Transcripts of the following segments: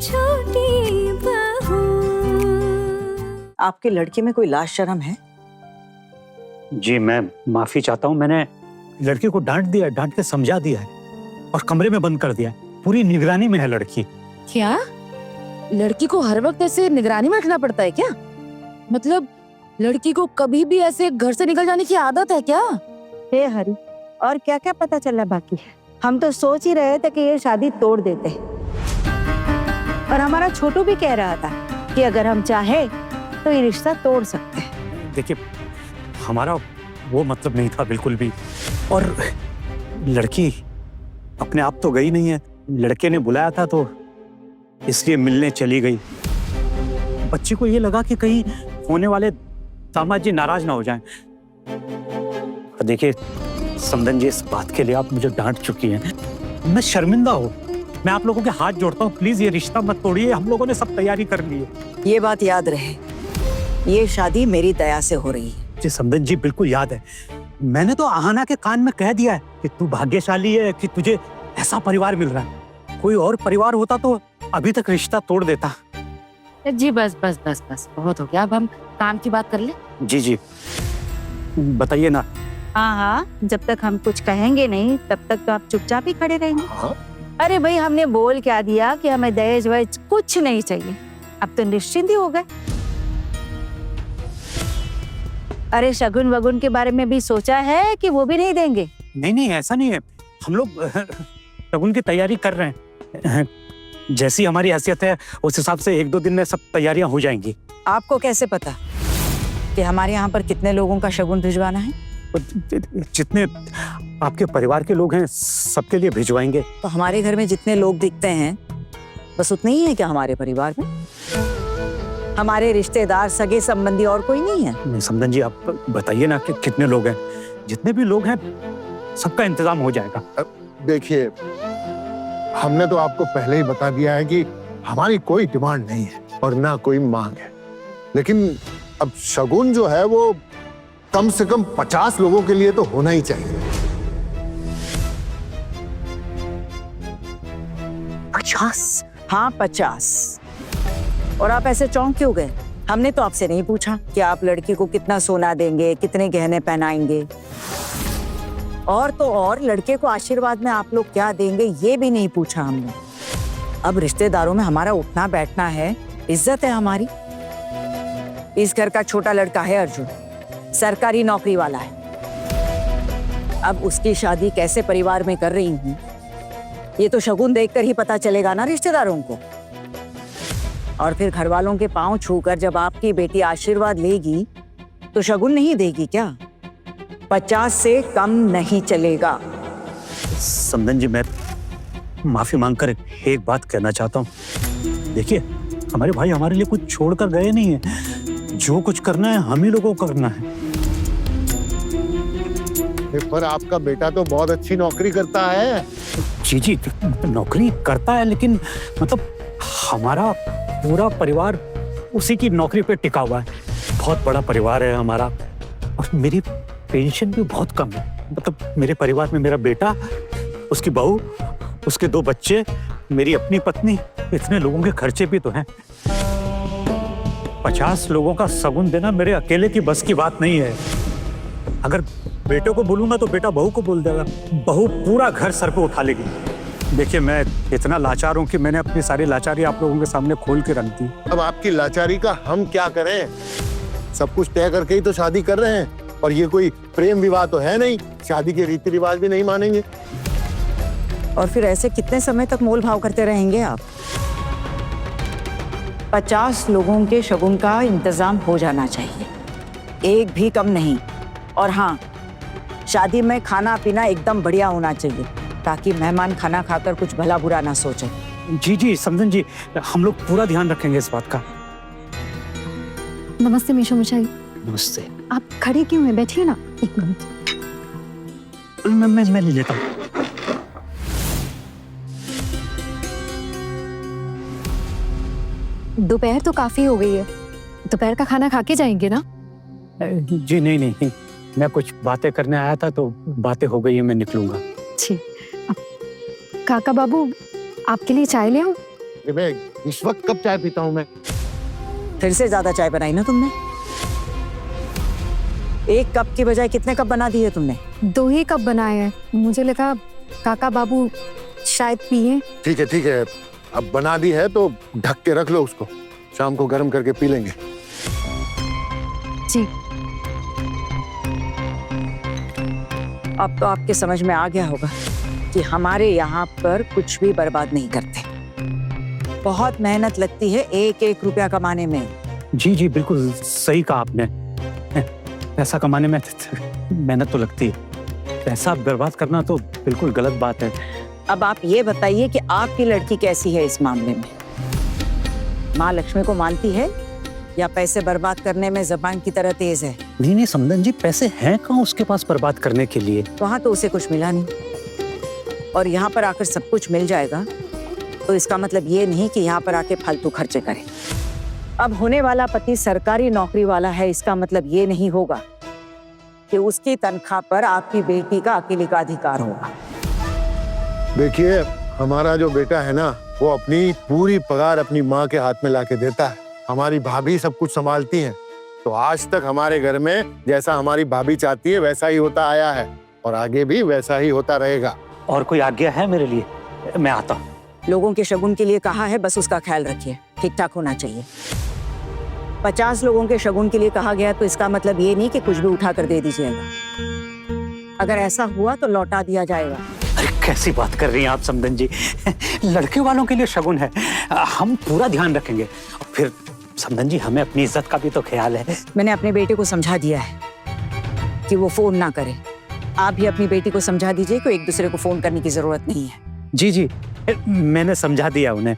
छोटी बहू। आपके लड़के में कोई लाज शर्म है? जी मैं माफी चाहता हूँ। मैंने लड़की को डांट दिया, डांट के समझा दिया है और कमरे में बंद कर दिया है। पूरी निगरानी में है लड़की। क्या लड़की को हर वक्त ऐसे निगरानी में रखना पड़ता है क्या? मतलब लड़की को कभी भी ऐसे घर से निकल जाने की आदत है क्या? हे हरी, और क्या क्या पता चला बाकी? हम तो सोच ही रहे थे कि ये शादी तोड़ देते, और हमारा छोटू भी कह रहा था कि अगर हम चाहे तो ये रिश्ता तोड़ सकते हैं। देखिए हमारा वो मतलब नहीं था बिल्कुल भी। और लड़की अपने आप तो गई नहीं है, लड़के ने बुलाया था तो इसलिए मिलने चली गई। बच्ची को ये लगा कि कहीं होने वाले दामाद जी नाराज ना हो जाएं। देखिए समदन जी, इस बात के लिए आप मुझे डांट चुकी हैं, मैं शर्मिंदा हूँ। मैं आप लोगों के हाथ जोड़ता हूँ, प्लीज ये रिश्ता मत तोड़िए। हम लोगों ने सब तैयारी कर ली है। ये बात याद रहे, ये शादी मेरी दया से हो रही है। जी समदन जी, बिल्कुल याद है। मैंने तो आहाना के कान में कह दिया है कि तू भाग्यशाली है कि तुझे ऐसा परिवार मिल रहा है। कोई और परिवार होता तो अभी तक रिश्ता तोड़ देता। जी बस बस बस बस, बहुत हो गया। अब हम काम की बात कर ले। जी जी बताइए ना। हाँ हाँ, जब तक हम कुछ कहेंगे नहीं तब तक तो आप चुपचाप ही खड़े रहेंगे। अरे भाई, हमने बोल क्या दिया कि हमें दहेज वहेज कुछ नहीं चाहिए। अब तो निश्चिंत ही हो गए। अरे शगुन वगुन के बारे में भी सोचा है कि वो भी नहीं देंगे? नहीं नहीं, ऐसा नहीं है। हम लोग शगुन की तैयारी कर रहे हैं। जैसी हमारी हैसियत है उस हिसाब से 1-2 दिन में सब तैयारियां हो जाएंगी। आपको कैसे पता कि हमारे यहाँ पर कितने लोगों का शगुन भिजवाना है? जितने आपके परिवार के लोग हैं सबके लिए भिजवाएंगे। तो हमारे घर में जितने लोग दिखते हैं बस उतने ही है क्या हमारे परिवार में? हमारे रिश्तेदार, सगे संबंधी और कोई नहीं है? नहीं समदन जी, आप बताइए ना कि कितने लोग हैं। जितने भी लोग हैं सबका इंतजाम हो जाएगा। देखिए, हमने तो आपको पहले ही बता दिया है कि हमारी कोई डिमांड नहीं है और ना कोई मांग है। लेकिन अब शगुन जो है वो कम से कम 50 लोगों के लिए तो होना ही चाहिए। 50? हाँ 50। और आप ऐसे चौंक क्यों गए? हमने तो आपसे नहीं पूछा कि आप लड़की को कितना सोना देंगे, कितने गहने पहनाएंगे, और तो और लड़के को आशीर्वाद में आप लोग क्या देंगे ये भी नहीं पूछा हमने। अब रिश्तेदारों में हमारा उठना बैठना है, इज्जत है हमारी। इस घर का छोटा लड़का है अर्जुन, सरकारी नौकरी वाला है। अब उसकी शादी कैसे परिवार में कर रही हूँ ये तो शगुन देखकर ही पता चलेगा ना रिश्तेदारों को। और फिर घर वालों के पांव छूकर जब आपकी बेटी आशीर्वाद लेगी तो शगुन नहीं देगी क्या? 50 से कम नहीं चलेगा। समदन जी, मैं माफी मांगकर एक बात कहना चाहता हूँ। देखिए हमारे भाई हमारे लिए कुछ छोड़कर गए नहीं है। जो कुछ करना है हम ही लोगों को करना है। पर आपका बेटा तो बहुत अच्छी नौकरी करता है। जी जी नौकरी करता है, लेकिन मतलब हमारा पूरा परिवार उसी की नौकरी पे टिका हुआ है। बहुत बड़ा परिवार है हमारा, और मेरी पेंशन भी बहुत कम है। मतलब मेरे परिवार में मेरा बेटा, उसकी बहू, उसके 2 बच्चे, मेरी अपनी पत्नी, इतने लोगों के खर्चे भी तो हैं। 50 लोगों का शगुन देना मेरे अकेले की बस की बात नहीं है। अगर बेटे को बोलूंगा तो बेटा बहू को बोल देगा, बहू पूरा घर सर पे उठा लेगी। देखिए मैं इतना लाचार हूँ कि मैंने अपनी सारी लाचारी आप लोगों के सामने खोल के रख दी। अब आपकी लाचारी का हम क्या करें? सब कुछ तय करके ही तो शादी कर रहे हैं, और ये कोई प्रेम विवाह तो है नहीं। शादी के रीति रिवाज भी नहीं मानेंगे। और फिर ऐसे कितने समय तक मोल भाव करते रहेंगे आप? 50 लोगों के शगुन का इंतजाम हो जाना चाहिए, एक भी कम नहीं। और हाँ, शादी में खाना पीना एकदम बढ़िया होना चाहिए, ताकि मेहमान खाना खाकर कुछ भला बुरा ना सोचे। जी जी समदन जी, हम लोग पूरा ध्यान रखेंगे इस बात का। नमस्ते मीशो मिशाई। नमस्ते। आप खड़े क्यों हैं? बैठिए ना, 1 मिनट। मैं ले लेता हूँ। दोपहर तो काफी हो गई है, दोपहर का खाना खा के जाएंगे ना? जी नहीं नहीं, मैं कुछ बातें करने आया था तो बातें हो गई है, मैं निकलूंगा। जी। काका बाबू, आपके लिए चाय ले आऊं? मैं इस वक्त कब चाय पीता हूँ मैं? फिर से ज्यादा चाय बनाई ना तुमने? एक कप की बजाय कितने कप बना दिए तुमने? 2 ही कप बनाए हैं, मुझे लगा काका बाबू शायद पिए। ठीक है, अब बना दी है तो ढक के रख लो उसको, शाम को गर्म करके पी लेंगे। जी। अब तो आपके समझ में आ गया होगा कि हमारे यहाँ पर कुछ भी बर्बाद नहीं करते। बहुत मेहनत लगती है एक एक रुपया कमाने में। जी बिल्कुल सही कहा आपने। पैसा कमाने में मेहनत तो लगती है, पैसा बर्बाद करना तो बिल्कुल गलत बात है। अब आप ये बताइए कि आपकी लड़की कैसी है इस मामले में? माँ लक्ष्मी को मानती है या पैसे बर्बाद करने में ज़बान की तरह तेज है? नहीं समदन जी, पैसे हैं कहाँ उसके पास बर्बाद करने के लिए? वहां तो उसे कुछ मिला नहीं और यहाँ पर आकर सब कुछ मिल जाएगा तो इसका मतलब ये नहीं कि यहाँ पर आके फालतू खर्चे करे। अब होने वाला पति सरकारी नौकरी वाला है, इसका मतलब ये नहीं होगा कि उसकी तनख्वाह पर आपकी बेटी का अकेले का अधिकार होगा। देखिए, हमारा जो बेटा है ना, वो अपनी पूरी पगार अपनी माँ के हाथ में लाके देता है। हमारी भाभी सब कुछ संभालती हैं, तो आज तक हमारे घर में जैसा हमारी भाभी चाहती है वैसा ही होता आया है और आगे भी वैसा ही होता रहेगा। और कोई आज्ञा है मेरे लिए? मैं आता हूँ। लोगों के शगुन के लिए कहा है, बस उसका ख्याल रखिए, ठीक ठाक होना चाहिए। 50 लोगों के शगुन के लिए कहा गया तो इसका मतलब ये नहीं कि कुछ भी उठा कर दे दीजिएगा। अगर ऐसा हुआ तो लौटा दिया जाएगा। अरे कैसी बात कर रही हैं आप समदन जी? लड़के वालों के लिए शगुन है, हम पूरा ध्यान रखेंगे। और फिर समदन जी, हमें अपनी इज्जत का भी तो ख्याल है। मैंने अपने बेटे को समझा दिया है कि वो फोन ना करे। आप भी अपनी बेटी को समझा दीजिए कि एक दूसरे को फोन करने की जरूरत नहीं है। जी मैंने समझा दिया उन्हें।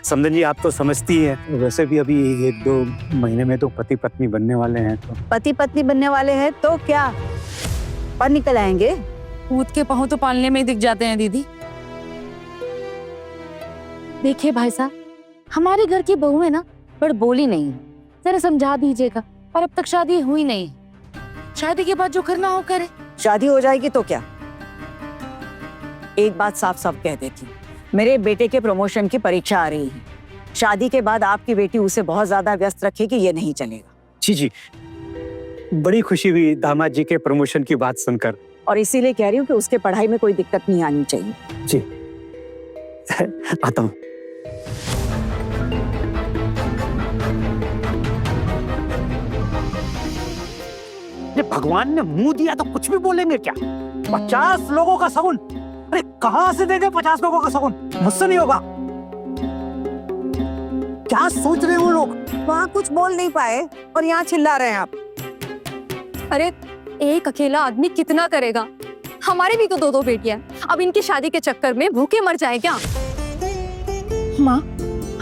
समदन जी, आप तो समझती हैं, वैसे भी अभी 1-2 महीने में तो पति पत्नी बनने वाले हैं। तो पति पत्नी बनने वाले हैं तो क्या पर निकल आएंगे? कूद के पाँव तो पालने में ही दिख जाते हैं दीदी। देखिए भाई साहब, हमारे घर की बहू है ना, पर बोली नहीं, जरा समझा दीजिएगा। और अब तक शादी हुई नहीं, शादी के बाद जो करना हो करे। शादी हो जाएगी तो क्या? एक बात साफ साफ कह देती हूँ, मेरे बेटे के प्रमोशन की परीक्षा आ रही है। शादी के बाद आपकी बेटी उसे बहुत ज्यादा व्यस्त रखेगी, ये नहीं चलेगा। जी बड़ी खुशी हुई दामाद जी के प्रमोशन की बात सुनकर। और इसीलिए कह रही हूँ कि उसके पढ़ाई में कोई दिक्कत नहीं आनी चाहिए। जी आता हूँ। भगवान ने मुंह दिया तो कुछ भी बोलेंगे क्या? 50 लोगों का शगुन, अरे कहां से देंगे 50 लोगों का शगुन? मुझसे नहीं होगा। क्या सोच रहे हो लोग? वहाँ कुछ बोल नहीं पाए और यहाँ चिल्ला रहे हैं आप। अरे एक अकेला आदमी कितना करेगा? हमारे भी तो 2-2 बेटियां, अब इनकी शादी के चक्कर में भूखे मर जाए क्या? माँ,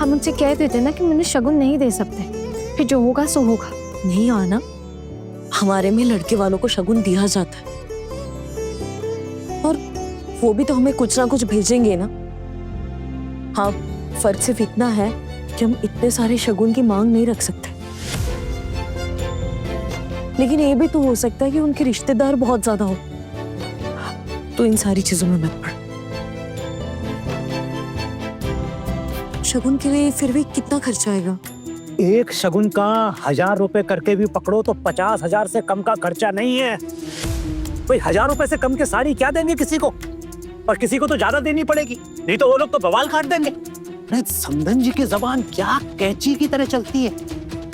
हम उनसे कह देते ना कि मैंने शगुन नहीं दे सकते, फिर जो होगा सो होगा। नहीं आना, हमारे में लड़के वालों को शगुन दिया जाता है और वो भी तो हमें कुछ ना कुछ भेजेंगे ना। हाँ, फर्क सिर्फ इतना है कि हम इतने सारे शगुन की मांग नहीं रख सकते, लेकिन ये भी तो हो सकता है कि उनके रिश्तेदार बहुत ज्यादा हो, तो इन सारी चीजों में मत पड़। शगुन के लिए फिर भी कितना खर्चा आएगा? एक शगुन का 1000 रुपए करके भी पकड़ो तो 50,000 से कम का खर्चा नहीं है। भाई 1000 रुपए से कम के साड़ी क्या देंगे किसी को? और किसी को तो ज्यादा देनी पड़ेगी, नहीं तो वो लोग तो बवाल काट देंगे। अरे समदन जी की जबान क्या कैंची की तरह चलती है।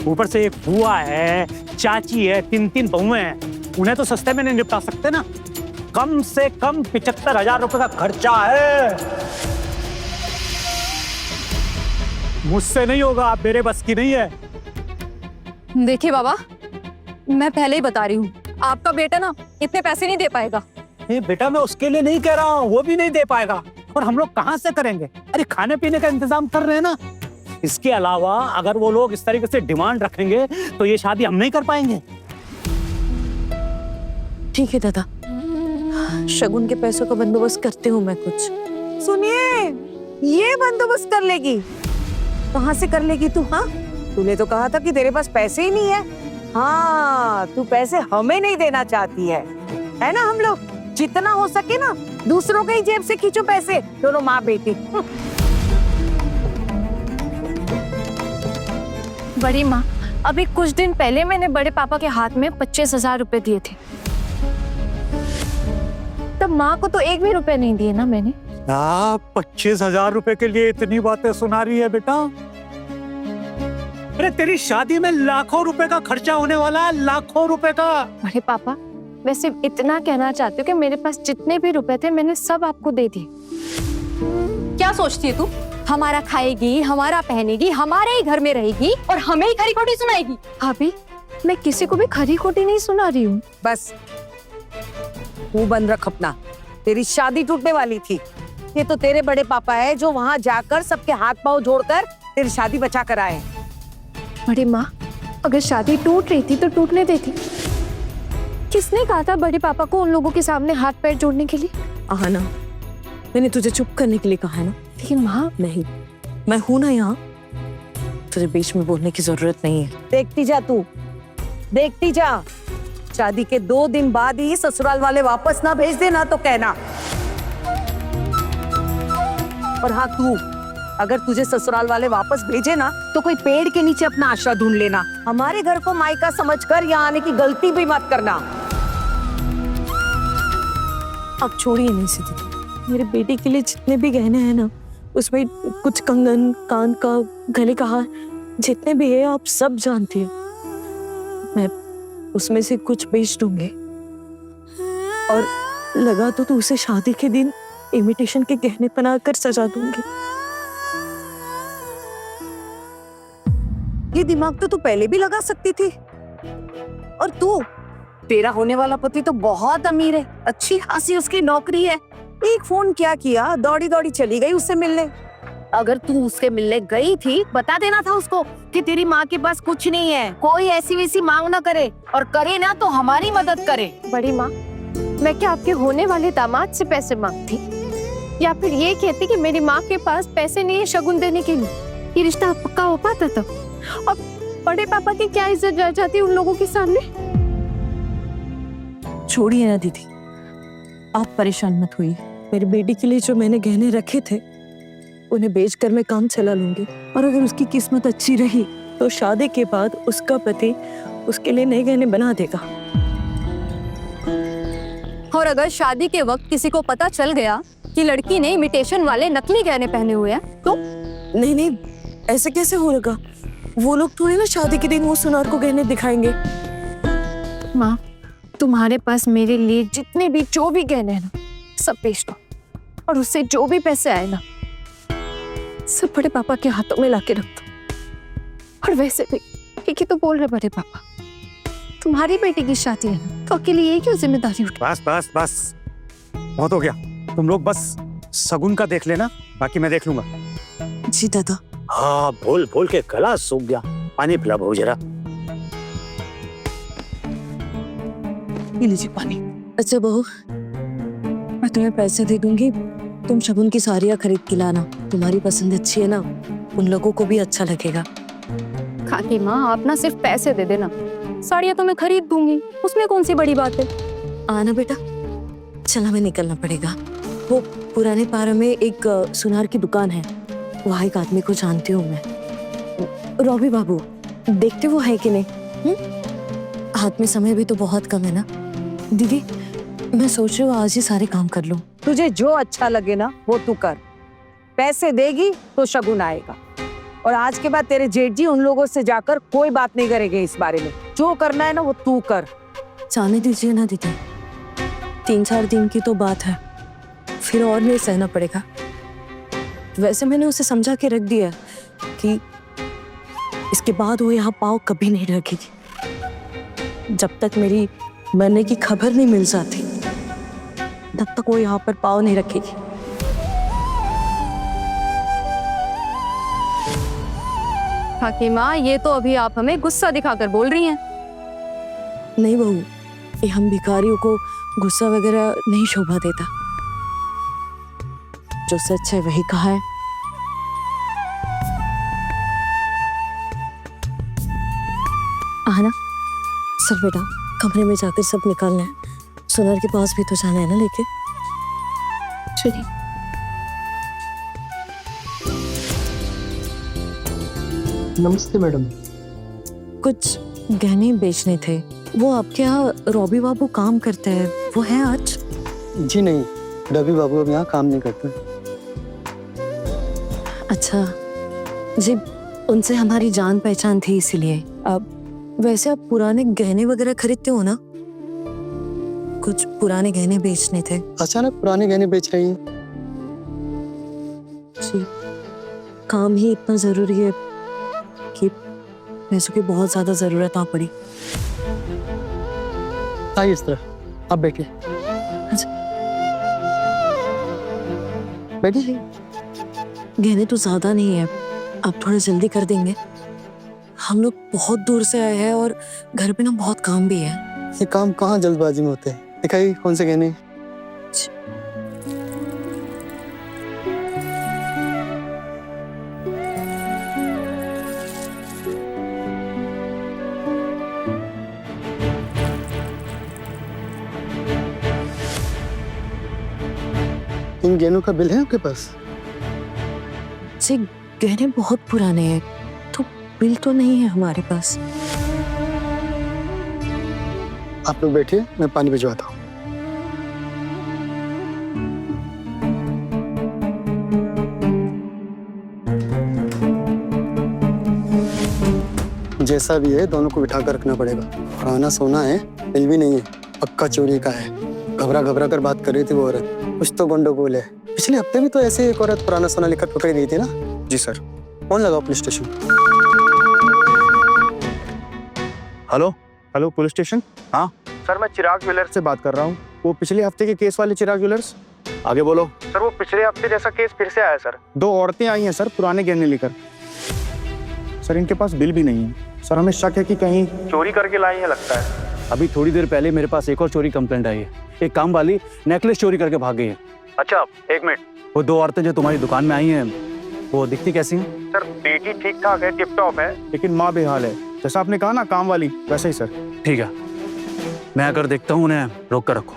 ऊपर से एक बुआ है, चाची है, 3-3 बहुएं हैं, उन्हें तो सस्ते में नहीं निपटा सकते ना। कम से कम 75,000 रुपए का खर्चा है। मुझसे नहीं होगा, आप मेरे बस की नहीं है। देखिए बाबा, मैं पहले ही बता रही हूँ, आपका बेटा ना इतने पैसे नहीं दे पाएगा। बेटा मैं उसके लिए नहीं कह रहा हूँ, वो भी नहीं दे पाएगा। और हम लोग कहाँ से करेंगे? अरे खाने पीने का इंतजाम कर रहे हैं ना। इसके अलावा अगर वो लोग इस तरीके से डिमांड रखेंगे तो ये शादी हम नहीं कर पाएंगे। ठीक है दादा, शगुन के पैसों का बंदोबस्त करती हूँ मैं कुछ। सुनिए, ये बंदोबस्त कर लेगी? कहाँ से कर लेगी तू? हाँ, तूने तो कहा था कि तेरे पास पैसे ही नहीं है। हाँ, तू पैसे हमें नहीं देना चाहती है ना? हम लोग जितना हो सके ना दूसरों के ही जेब से खींचो पैसे, दोनों माँ बेटी। बड़ी माँ, अभी कुछ दिन पहले मैंने बड़े पापा के हाथ में 25,000 रुपए दिए थे। तब माँ को तो एक भी रुपए नहीं दिए ना मैंने। 25,000 रुपए के लिए इतनी बातें सुना रही है बेटा? अरे तेरी शादी में लाखों रुपए का खर्चा होने वाला है, लाखों रुपए का। बड़े पापा, वैसे इतना कहना चाहती हूँ कि मेरे पास जितने भी रुपए थे मैंने सब आपको दे दिए। क्या सोचती है तू? हमारा खाएगी, हमारा पहनेगी, हमारे ही घर में रहेगी और हमें ही खरी खोटी सुनाएगी। अभी मैं किसी को भी खरी खोटी नहीं सुना रही हूँ। बस मुंह बंद रख अपना। तेरी शादी टूटने वाली थी। ये तो तेरे बड़े पापा है जो वहां जाकर सबके हाथ पांव जोड़कर तेरी शादी बचा कर आए। बड़ी माँ, अगर शादी टूट रही थी तो टूटने देती। किसने कहा था बड़े पापा को उन लोगों के सामने हाथ पैर जोड़ने के लिए? आहना, मैंने तुझे चुप करने के लिए कहा है ना। लेकिन माँ, नहीं, मैं हूं ना यहाँ, तुझे बीच में बोलने की जरूरत नहीं है। देखती जा तू, देखती जा। शादी के 2 दिन बाद ही ससुराल वाले वापस ना भेज देना तो कहना। और हाँ, तू अगर तुझे ससुराल वाले वापस भेजे ना तो कोई पेड़ के नीचे अपना आश्रय ढूंढ लेना। हमारे घर को मायका समझकर यहाँ आने की गलती भी मत करना। अब छोड़िए नहीं दीदी, मेरे बेटे के लिए जितने भी गहने हैं ना, उसमें कुछ कंगन, कान का, गले का हार, जितने भी है आप सब जानती हैं। मैं उसमें से कुछ बेच दूंगी और लगा तो उसे शादी के दिन इमिटेशन के गहने बनाकर सजा दूंगी। ये दिमाग तो तू पहले भी लगा सकती थी। और तू, तेरा होने वाला पति तो बहुत अमीर है, अच्छी खासी उसकी नौकरी है। एक फोन क्या किया, दौड़ी दौड़ी चली गई उससे मिलने। अगर तू उससे मिलने गई थी, बता देना था उसको कि तेरी माँ के पास कुछ नहीं है, कोई ऐसी वैसी मांग ना करे, और करे ना तो हमारी मदद करे। बड़ी माँ, मैं क्या आपके होने वाले दामाद से पैसे मांगती, या फिर ये कहती कि मेरी माँ के पास पैसे नहीं है शगुन देने के लिए? ये रिश्ता पक्का हो पाता तब। और बड़े पापा की क्या इज्जत रह जाती उन लोगों के सामने? छोड़िए ना दीदी, आप परेशान मत होइए। मेरे बेटी के लिए जो मैंने गहने रखे थे उन्हें बेचकर मैं काम चला लूंगी, और अगर उसकी किस्मत अच्छी रही तो शादी के बाद उसका पति उसके लिए नए गहने बना देगा। और अगर शादी के वक्त किसी को पता चल गया कि लड़की ने इमिटेशन वाले नकली गहने पहने हुए हैं तो? नहीं नहीं, ऐसे कैसे होगा? वो लोग थोड़ी ना शादी के दिन वो सुनार को गहने दिखाएंगे। माँ, तुम्हारे पास मेरे लिए जितने भी जो भी गहने हैं ना, सब बेच दो, और उससे जो भी पैसे आए ना, सब बड़े पापा के हाथों में लाके रख दो। और वैसे भी ठीक ही तो बोल रहे बड़े पापा, तुम्हारी बेटी की शादी है ना, तो अकेले ये क्यों जिम्मेदारी उठा? बस बस बस, बहुत हो गया। तुम लोग बस सगुन का देख लेना, बाकी मैं देख लूंगा। जी दादा। हाँ, बोल बोल के गला सूख गया। पानी पिला बहू जरा। ये लीजिए पानी। अच्छा बहू, मैं तुम्हें पैसे दे दूंगी, तुम शगुन की साड़ियाँ खरीद के लाना। तुम्हारी पसंद अच्छी है ना, उन लोगों को भी अच्छा लगेगा। खाकी माँ, आप ना सिर्फ पैसे दे देना, साड़ियाँ तो मैं खरीद दूंगी, उसमें कौन सी बड़ी बात है। आना बेटा, चल हमें निकलना पड़ेगा। वो पुराने पारा में एक सुनार की दुकान है, वहाँ एक आदमी को जानती हूँ मैं। रॉबी बाबू, देखते वो है कि नहीं? हाथ में समय भी तो बहुत कम है ना। दीदी, मैं सोच रही हूँ आज ही सारे काम कर लूं। तुझे जो अच्छा लगे ना वो तू कर। पैसे देगी तो शगुन आएगा, और आज के बाद तेरे जेठ जी उन लोगों से जाकर कोई बात नहीं करेंगे इस बारे में। जो करना है ना वो तू कर। जाने दीजिए ना दीदी, 3-4 दिन की तो बात है, फिर और नहीं सहना पड़ेगा। वैसे मैंने उसे समझा के रख दिया कि इसके बाद वो यहाँ पाँव कभी नहीं रखेगी। जब तक मेरी मरने की खबर नहीं मिल जाती तब तक वो यहाँ पर पाँव नहीं रखेगी। खाकी माँ, ये तो अभी आप हमें गुस्सा दिखाकर बोल रही हैं। नहीं बहू, ये हम भिखारियों को गुस्सा वगैरह नहीं शोभा देता। जो सच है वही कहा है। आना, चल बेटा, कमरे में जाकर सब निकालना है। सुनार के पास भी तो जाना है ना लेके। चलिए। नमस्ते मैडम। कुछ गहने बेचने थे। वो आपके यहाँ रॉबी बाबू काम करते हैं, वो है आज? जी नहीं, रवि बाबू अब यहाँ काम नहीं करते। अच्छा जी, उनसे हमारी जान पहचान थी इसीलिए। अब वैसे आप पुराने गहने वगैरह खरीदते हो ना? कुछ पुराने गहने बेचने थे। अचानक पुराने गहने बेच रही हैं? जी, काम ही इतना जरूरी है कि पैसों की बहुत ज्यादा जरूरत आ पड़ी। आइए इस तरह, आप बैठिए। बैठिए। गहने तो ज्यादा नहीं है, आप थोड़ा जल्दी कर देंगे? हम लोग बहुत दूर से आए हैं और घर पे ना बहुत काम भी है। ये काम कहाँ जल्दबाजी में होते हैं? दिखाइए कौन से गहने। इन गहनों का बिल है आपके पास? जी, गहने बहुत पुराने हैं तो बिल तो नहीं है हमारे पास। आप लोग बैठिए, मैं पानी भिजवाता हूँ। जैसा भी है दोनों को बिठा कर रखना पड़ेगा। पुराना सोना है, बिल भी नहीं है, पक्का चोरी का है। घबरा घबरा कर बात कर रही थी वो औरत, कुछ तो गंडगोल है। पिछले हफ्ते भी तो ऐसे एक औरत पुराना सोना लेकर पकड़ी गई थी ना? जी सर। फोन लगाओ police station. Hello hello, police station. हाँ सर, मैं चिराग ज्वेलर्स से बात कर रहा हूँ। वो पिछले हफ्ते के केस वाले चिराग ज्वेलर्स। आगे बोलो। सर वो पिछले हफ्ते जैसा केस फिर से आया सर। 2 औरतें आई हैं सर पुराने गहने लेकर। सर इनके पास बिल भी नहीं है। सर हमें शक है कि कहीं चोरी करके लाई है लगता है। अभी थोड़ी देर पहले मेरे पास एक और चोरी कंप्लेंट आई है। एक काम वाली नेकलेस चोरी करके भाग गई है। अच्छा 1 मिनट। वो 2 औरतें जो तुम्हारी दुकान में आई हैं, वो दिखती कैसी हैं? सर बेटी ठीक ठाक है, टिप टॉप है, लेकिन माँ बेहाल है। जैसा आपने कहा ना काम वाली, वैसे ही सर। ठीक है, मैं आकर देखता हूँ, उन्हें रोक कर रखो।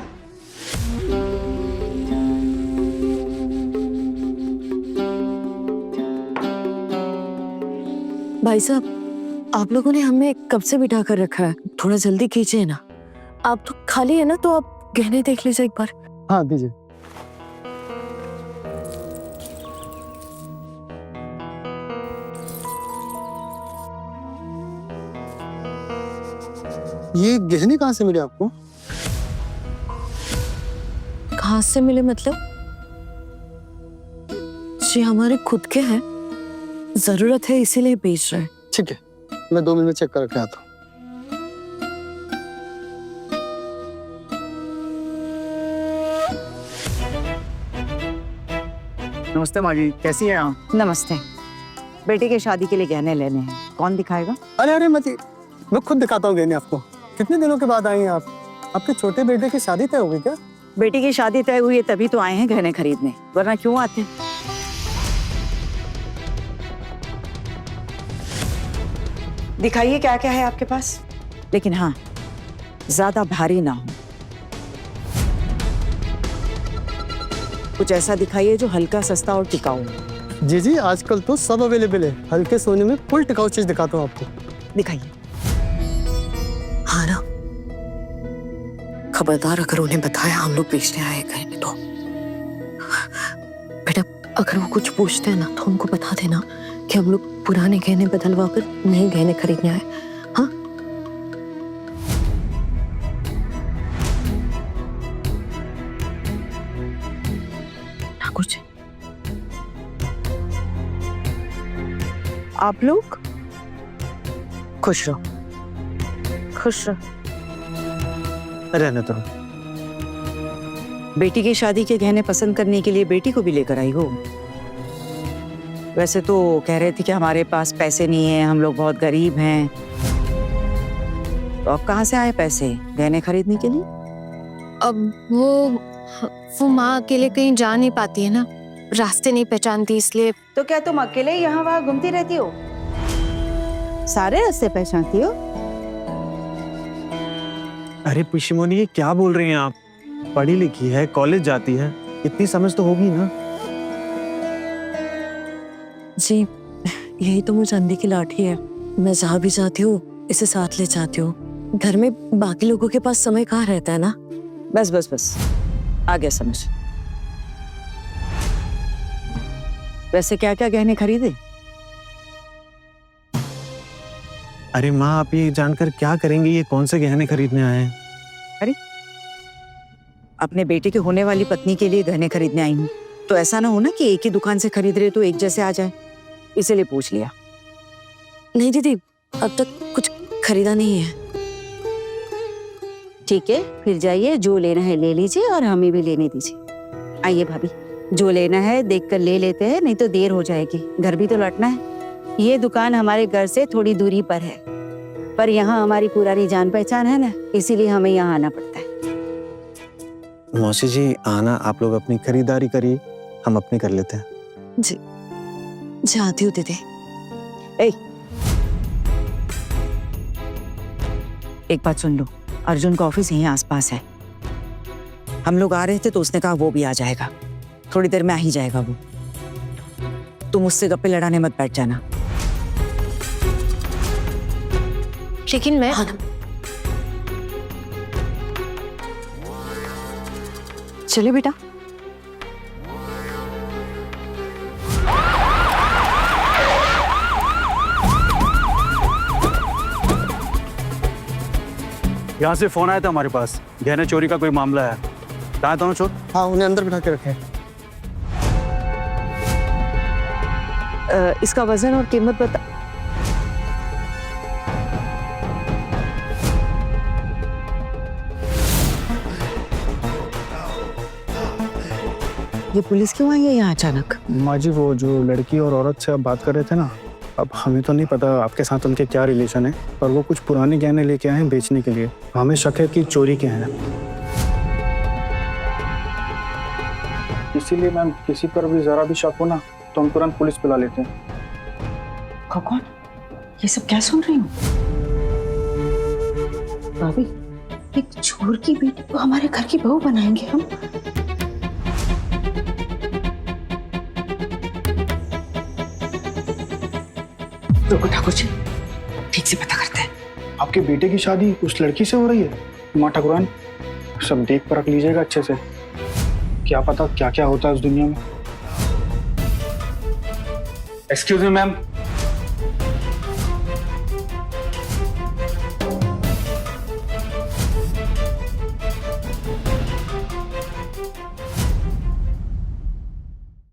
भाई साहब, आप लोगों ने हमें कब से बिठा कर रखा है? थोड़ा जल्दी कीजिए ना। आप तो खाली है ना, तो आप गहने देख लीजिए एक बार। हाँ दीजिए। ये गहने कहाँ से मिले आपको? कहाँ से मिले मतलब? जी हमारे खुद के हैं, जरूरत है इसीलिए बेच रहे हैं। ठीक है, मैं 2 मिनट में चेक करके आता हूँ। नमस्ते माँ जी, कैसी हैं आप? नमस्ते। बेटी की शादी के लिए गहने लेने हैं, कौन दिखाएगा? अरे अरे मत, मैं खुद दिखाता हूँ गहने आपको। कितने दिनों के बाद आई हैं आप? आपके छोटे बेटे की शादी तय हो गई क्या? बेटी की शादी तय हुई है तभी तो आए हैं गहने खरीदने, वरना क्यों आते? दिखाइए क्या क्या है आपके पास, लेकिन हाँ ज्यादा भारी ना हो। कुछ ऐसा दिखाइए जो हल्का, सस्ता और टिकाऊ। जी जी, आजकल तो सब अवेलेबल है। हल्के सोने में फुल टिकाऊ चीज दिखाता हूँ आपको। दिखाइए। हाँ ना, खबरदार अगर उन्हें बताया हम लोग बेचने आए गहने तो। बेटा अगर वो कुछ पूछते हैं ना तो उनको बता देना कि हम लोग पुराने गहने बदलवा कर नए गहने खरीदने आए। हाँ ना कुछ। आप लोग खुश रहो, खुश रहो। रहने दो। बेटी की शादी के गहने पसंद करने के लिए बेटी को भी लेकर आई हो? वैसे तो कह रहे थे कि हमारे पास पैसे नहीं है, हम लोग बहुत गरीब हैं। तो अब कहाँ से आए पैसे गहने खरीदने के लिए? अब वो माँ अकेले कहीं जा नहीं पाती है ना, रास्ते नहीं पहचानती, इसलिए। तो क्या तुम अकेले यहाँ वहाँ घूमती रहती हो? सारे रास्ते पहचानती हो? अरे पिशिमोनी, ये क्या बोल रही हैं आप? पढ़ी लिखी है, कॉलेज जाती है, इतनी समझ तो होगी ना। जी यही तो मुझे अंधी की लाठी है। मैं जहाँ भी जाती हूँ इसे साथ ले जाती हूँ। घर में बाकी लोगों के पास समय कहाँ रहता है ना। बस बस बस, आ गया समझ। वैसे क्या क्या गहने खरीदे? अरे माँ, आप ये जानकर क्या करेंगे? ये कौन से गहने खरीदने आए हैं? अपने बेटे की होने वाली पत्नी के लिए गहने खरीदने आई हूँ। तो ऐसा ना हो ना कि एक ही दुकान से खरीद रहे तो एक जैसे आ जाए, इसीलिए पूछ लिया। नहीं दीदी, अब तक कुछ खरीदा नहीं है। ठीक है, फिर जाइए, जो लेना है ले लीजिए और हमें भी लेने दीजिए। आइए भाभी, जो लेना है देख कर ले लेते हैं, नहीं तो देर हो जाएगी, घर भी तो लौटना है। ये दुकान हमारे घर से थोड़ी दूरी पर है, पर यहाँ हमारी पुरानी जान पहचान है ना, इसीलिए हमें यहाँ आना पड़ता है। मौसी जी, आना, आप लोग अपनी खरीदारी करिए, हम अपनी कर लेते हैं। जी, जाती हूँ दीदी। एक बात सुन लो, अर्जुन का ऑफिस यहीं आसपास है। हम लोग आ रहे थे तो उसने कहा वो भी आ जाएगा, थोड़ी देर में आ ही जाएगा वो। तुम उससे गप्पे लड़ाने मत बैठ जाना। लेकिन मैं हाँ ना। चले बेटा। यहाँ से फोन आया था हमारे पास, गहने चोरी का कोई मामला है। कहाँ है दोनों चोर? हाँ, उन्हें अंदर बिठा के रखे हैं। इसका वजन और कीमत बता। ये पुलिस क्यों आई है यहाँ अचानक? माँ जी, वो जो लड़की और औरत से आप बात कर रहे थे ना, अब हमें तो नहीं पता आपके साथ उनके क्या रिलेशन है, पर वो कुछ पुराने गहने लेके आए हैं बेचने के लिए। हमें शक है कि चोरी के हैं। इसीलिए मैम, किसी पर भी जरा भी शक हो ना तो हम तुरंत पुलिस बुला लेते हैं। कौन? ये सब क्या सुन रही हूँ? भाभी, एक चोर की बेटी को हमारे घर की बहू बनाएंगे हम? रुको ठाकुर जी, ठीक से पता करते हैं। आपके बेटे की शादी उस लड़की से हो रही है? माँ ठाकुरान, सब देख परख लीजिएगा अच्छे से, क्या पता क्या क्या होता है उस दुनिया में। Excuse me ma'am,